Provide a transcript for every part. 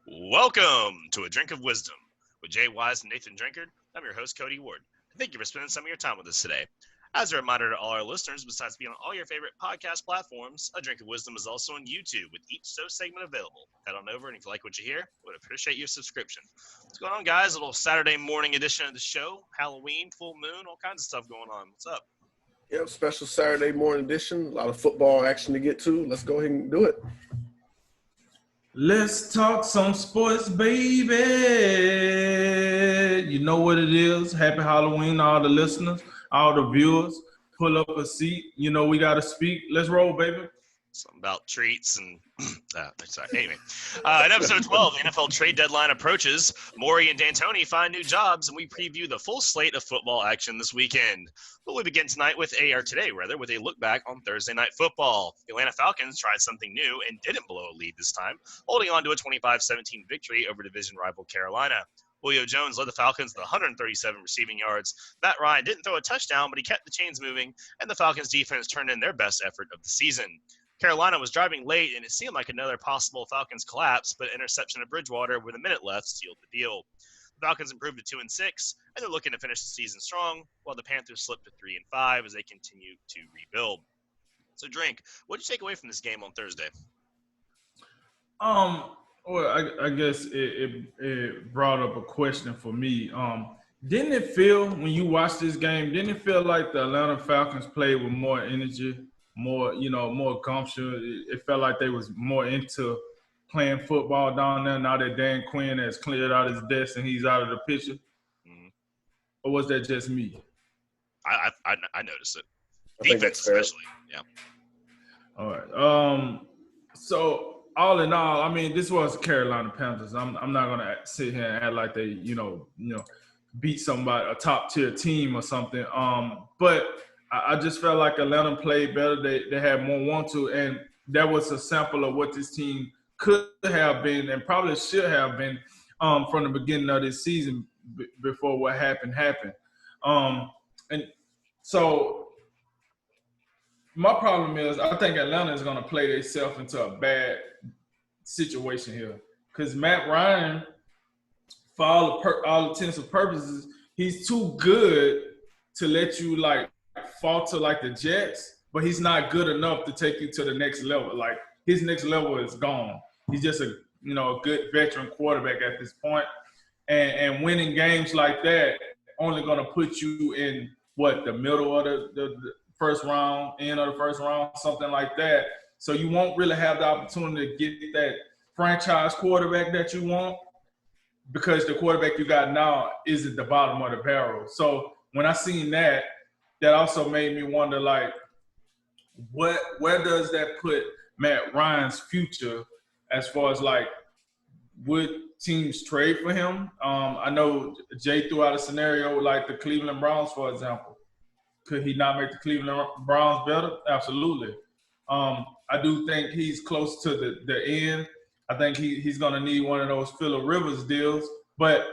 Welcome to A Drink of Wisdom with Jay Wise and Nathan Drinkard. I'm your host, Cody Ward. Thank you for spending some of your time with us today. As a reminder to all our listeners, besides being on all your favorite podcast platforms, A Drink of Wisdom is also on YouTube with each show segment available. Head on over, and if you like what you hear, we would appreciate your subscription. What's going on, guys? A little Saturday morning edition of the show. Halloween, full moon, all kinds of stuff going on. What's up? Yep, special Saturday morning edition. A lot of football action to get to. Let's go ahead and do it. Let's talk some sports, baby. You know what it is. Happy Halloween, all the listeners, all the viewers. Pull up a seat. You know we got to speak. Let's roll, baby. Something about treats and sorry. Anyway, in episode 12, the NFL trade deadline approaches. Maury and D'Antoni find new jobs, and we preview the full slate of football action this weekend. But we begin today with a look back on Thursday Night Football. The Atlanta Falcons tried something new and didn't blow a lead this time, holding on to a 25-17 victory over division rival Carolina. Julio Jones led the Falcons to 137 receiving yards. Matt Ryan didn't throw a touchdown, but he kept the chains moving, and the Falcons defense turned in their best effort of the season. Carolina was driving late, and it seemed like another possible Falcons collapse, but interception of Bridgewater with a minute left sealed the deal. The Falcons improved to 2-6, and they're looking to finish the season strong, while the Panthers slipped to 3-5 as they continue to rebuild. So, Drink, what did you take away from this game on Thursday? Well, I guess it brought up a question for me. Didn't it feel, when you watched this game, didn't it feel like the Atlanta Falcons played with more energy, more gumption? It felt like they was more into playing football down there now that Dan Quinn has cleared out his desk and he's out of the picture? Mm-hmm. Or was that just me? I noticed it. Defense especially, yeah. All right. So all in all, I mean, this was Carolina Panthers. I'm not gonna sit here and act like they, beat somebody, a top tier team or something. But I just felt like Atlanta played better. They had more want to, and that was a sample of what this team could have been and probably should have been from the beginning of this season before what happened. And so my problem is I think Atlanta is going to play themselves into a bad situation here because Matt Ryan, for all intents and purposes, he's too good to let you falter like the Jets, but he's not good enough to take you to the next level. Like his next level is gone. He's just a good veteran quarterback at this point. And winning games like that only going to put you in the middle of the first round, end of the first round, something like that. So you won't really have the opportunity to get that franchise quarterback that you want because the quarterback you got now is at the bottom of the barrel. So when I seen that also made me wonder, where does that put Matt Ryan's future as far as, would teams trade for him? I know Jay threw out a scenario like the Cleveland Browns, for example. Could he not make the Cleveland Browns better? Absolutely. I do think he's close to the end. I think he's going to need one of those Phillip Rivers deals. But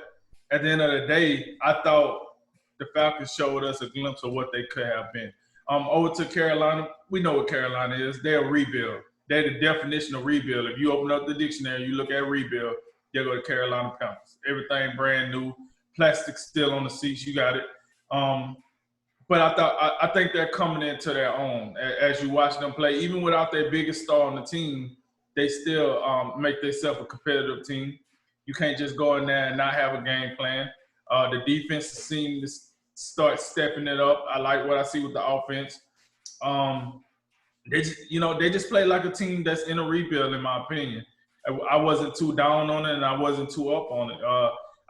at the end of the day, I thought the Falcons showed us a glimpse of what they could have been. Over to Carolina, we know what Carolina is. They're a rebuild. They're the definition of rebuild. If you open up the dictionary, you look at rebuild, you go to Carolina Panthers. Everything brand new, plastic still on the seats. You got it. But I think they're coming into their own as you watch them play. Even without their biggest star on the team, they still make themselves a competitive team. You can't just go in there and not have a game plan. The defense seems to start stepping it up. I like what I see with the offense. They just play like a team that's in a rebuild, in my opinion. I wasn't too down on it, and I wasn't too up on it.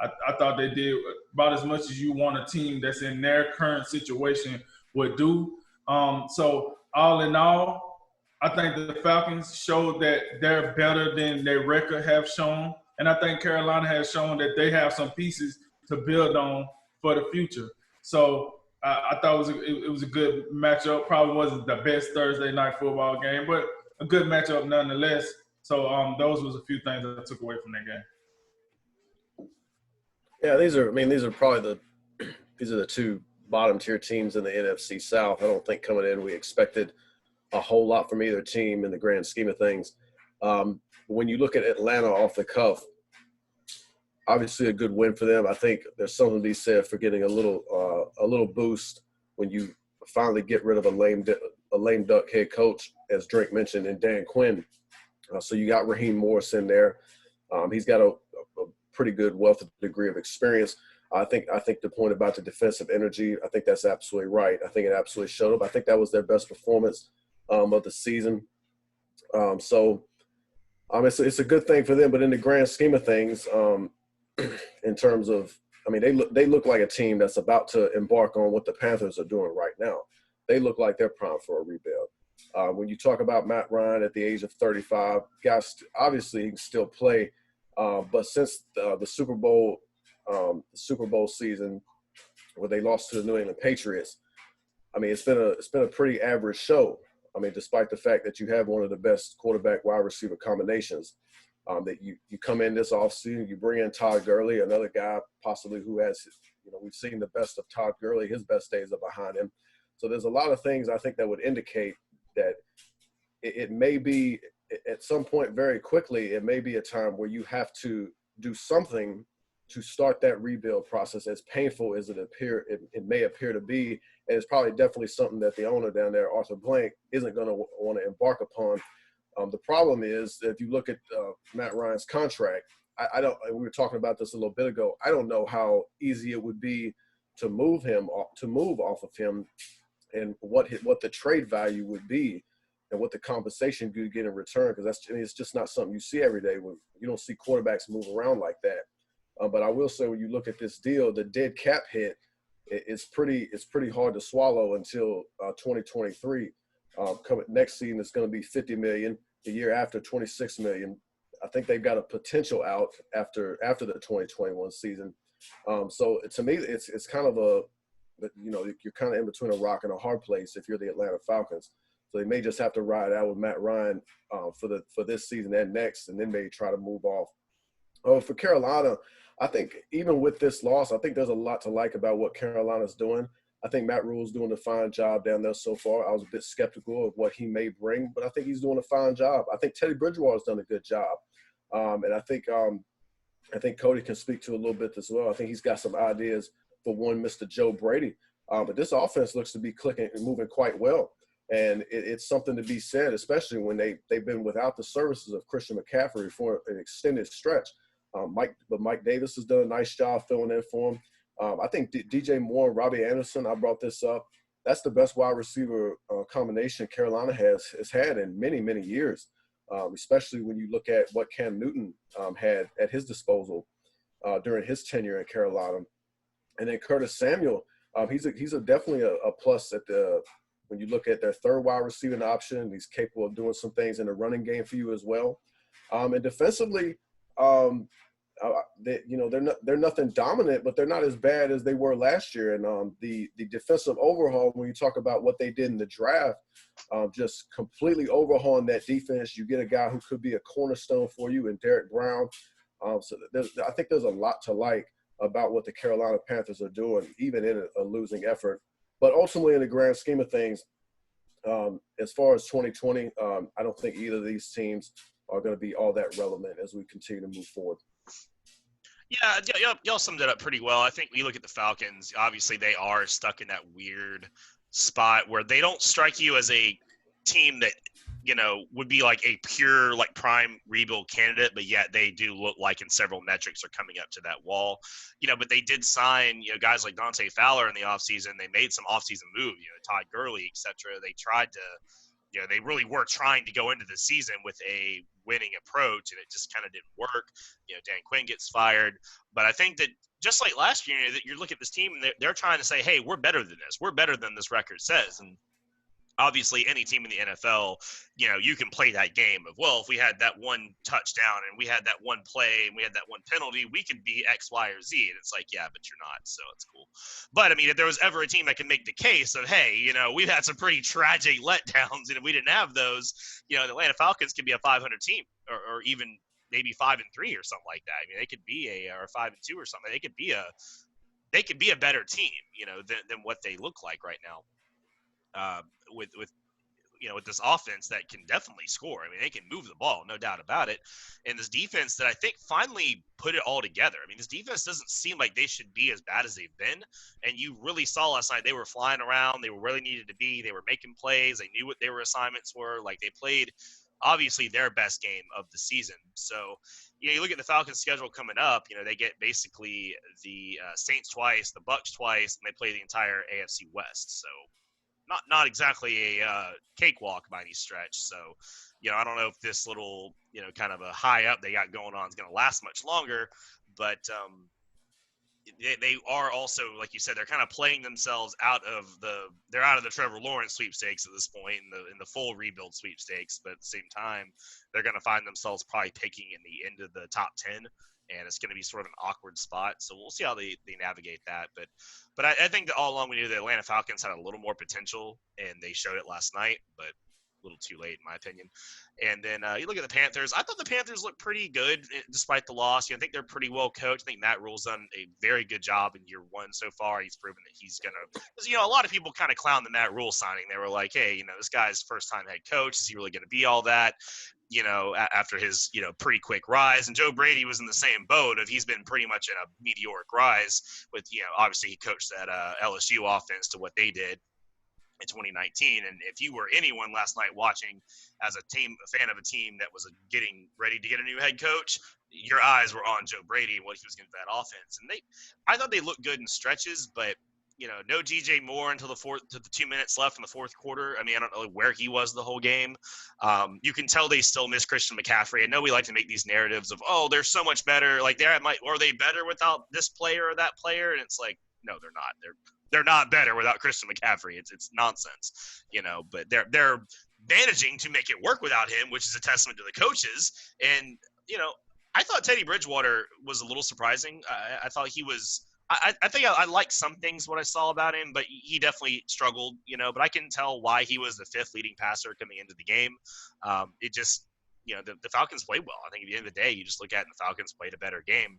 I thought they did about as much as you want a team that's in their current situation would do. So all in all, I think the Falcons showed that they're better than their record have shown. And I think Carolina has shown that they have some pieces to build on for the future. So I thought it was a good matchup. Probably wasn't the best Thursday night football game, but a good matchup nonetheless. So those was a few things that I took away from that game. Yeah, these are probably the two bottom tier teams in the NFC South. I don't think coming in we expected a whole lot from either team in the grand scheme of things. When you look at Atlanta off the cuff, obviously a good win for them. I think there's something to be said for getting a little boost when you finally get rid of a lame duck head coach, as Drake mentioned, and Dan Quinn. So you got Raheem Morris in there. He's got a pretty good wealth of degree of experience. I think the point about the defensive energy, I think that's absolutely right. I think it absolutely showed up. I think that was their best performance of the season. It's a good thing for them, but in the grand scheme of things, in terms of, I mean, they look like a team that's about to embark on what the Panthers are doing right now. They look like they're primed for a rebuild. When you talk about Matt Ryan at the age of 35, guys, obviously he can still play, but since the Super Bowl season where they lost to the New England Patriots, I mean, it's been a pretty average show. I mean, despite the fact that you have one of the best quarterback wide receiver combinations, that you come in this offseason, you bring in Todd Gurley, another guy possibly who has, we've seen the best of Todd Gurley. His best days are behind him. So there's a lot of things I think that would indicate that it may be at some point very quickly, it may be a time where you have to do something to start that rebuild process, as painful as it may appear to be. And it's probably definitely something that the owner down there, Arthur Blank, isn't going to want to embark upon. The problem is, if you look at Matt Ryan's contract, we were talking about this a little bit ago. I don't know how easy it would be to move off of him, and what the trade value would be, and what the compensation you get in return. Because it's just not something you see every day. When you don't see quarterbacks move around like that. But I will say, when you look at this deal, the dead cap hit, it's pretty hard to swallow until 2023. Coming next season, it's going to be $50 million. The year after, $26 million. I think they've got a potential out after the 2021 season. So to me, it's kind of you're kind of in between a rock and a hard place if you're the Atlanta Falcons. So they may just have to ride out with Matt Ryan for this season and next, and then maybe try to move off. For Carolina, I think even with this loss, I think there's a lot to like about what Carolina's doing. I think Matt Rule's doing a fine job down there so far. I was a bit skeptical of what he may bring, but I think he's doing a fine job. I think Teddy Bridgewater's done a good job. And I think Cody can speak to a little bit as well. I think he's got some ideas for one Mr. Joe Brady. But this offense looks to be clicking and moving quite well. And it's something to be said, especially when they've been without the services of Christian McCaffrey for an extended stretch. Mike Davis has done a nice job filling in for him. I think DJ Moore and Robbie Anderson, I brought this up, that's the best wide receiver combination Carolina has had in many, many years, especially when you look at what Cam Newton had at his disposal during his tenure in Carolina. And then Curtis Samuel, he's definitely a plus when you look at their third wide receiving option. He's capable of doing some things in the running game for you as well. And defensively, they're nothing dominant, but they're not as bad as they were last year. And the defensive overhaul, when you talk about what they did in the draft, just completely overhauling that defense. You get a guy who could be a cornerstone for you in Derek Brown. So I think there's a lot to like about what the Carolina Panthers are doing, even in a losing effort. But ultimately, in the grand scheme of things, as far as 2020, I don't think either of these teams are going to be all that relevant as we continue to move forward. Yeah, y'all summed it up pretty well. I think we look at the Falcons. Obviously, they are stuck in that weird spot where they don't strike you as a team that, would be like a pure, like, prime rebuild candidate, but yet they do look like in several metrics are coming up to that wall. But they did sign, guys like Dante Fowler in the offseason. They made some offseason moves, Todd Gurley, et cetera. They tried to they really were trying to go into the season with a winning approach, and it just kind of didn't work. Dan Quinn gets fired. But I think that just like last year, that you're looking at this team, and they're trying to say, hey, we're better than this. We're better than this record says. And obviously any team in the NFL, you can play that game of, well, if we had that one touchdown and we had that one play and we had that one penalty, we could be X, Y, or Z. And it's like, yeah, but you're not, so it's cool. But, I mean, if there was ever a team that can make the case of, hey, we've had some pretty tragic letdowns, and if we didn't have those, the Atlanta Falcons could be a 500 team or even maybe 5-3 or something like that. I mean, they could be or 5-2 or something. They could be a better team, than what they look like right now. With with this offense that can definitely score. I mean, they can move the ball, no doubt about it. And this defense that I think finally put it all together. I mean, this defense doesn't seem like they should be as bad as they've been. And you really saw last night they were flying around. They were where they needed to be. They were making plays. They knew what their assignments were. Like, they played obviously their best game of the season. So, you look at the Falcons' schedule coming up. They get basically the Saints twice, the Bucks twice, and they play the entire AFC West. So, not exactly a cakewalk by any stretch. So, I don't know if this little, kind of a high up they got going on is going to last much longer. But they are also, like you said, they're kind of playing themselves out of the Trevor Lawrence sweepstakes at this point, in the full rebuild sweepstakes. But at the same time, they're going to find themselves probably picking in the end of the top 10, and it's going to be sort of an awkward spot. So we'll see how they navigate that. But I think that all along we knew the Atlanta Falcons had a little more potential, and they showed it last night, but a little too late in my opinion. And then you look at the Panthers. I thought the Panthers looked pretty good despite the loss. I think they're pretty well coached. I think Matt Rule's done a very good job in year one so far. He's proven that he's going to – because, a lot of people kind of clown the Matt Rule signing. They were like, hey, this guy's first-time head coach. Is he really going to be all that? After his, pretty quick rise. And Joe Brady was in the same boat of he's been pretty much in a meteoric rise with, obviously he coached that LSU offense to what they did in 2019. And if you were anyone last night watching as a fan of a team that was getting ready to get a new head coach, your eyes were on Joe Brady and what he was going to do with that offense. And I thought they looked good in stretches, but no DJ Moore until the 2 minutes left in the fourth quarter. I mean, I don't know where he was the whole game. You can tell they still miss Christian McCaffrey. I know we like to make these narratives of, oh, they're so much better. Like, are they better without this player or that player? And it's like, no, they're not. They're not better without Christian McCaffrey. It's nonsense, But they're managing to make it work without him, which is a testament to the coaches. And I thought Teddy Bridgewater was a little surprising. I thought he was. I think I liked some things what I saw about him, but he definitely struggled, But I can tell why he was the fifth leading passer coming into the game. It just, the Falcons played well. I think at the end of the day, you just look at it and the Falcons played a better game.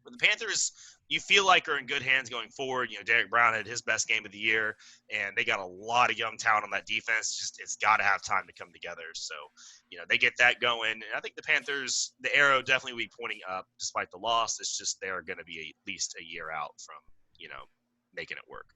But the Panthers, you feel like are in good hands going forward. Derek Brown had his best game of the year, and they got a lot of young talent on that defense. It's got to have time to come together. So, they get that going. And I think the Panthers, the arrow definitely will be pointing up despite the loss. It's just they're going to be at least a year out from, making it work.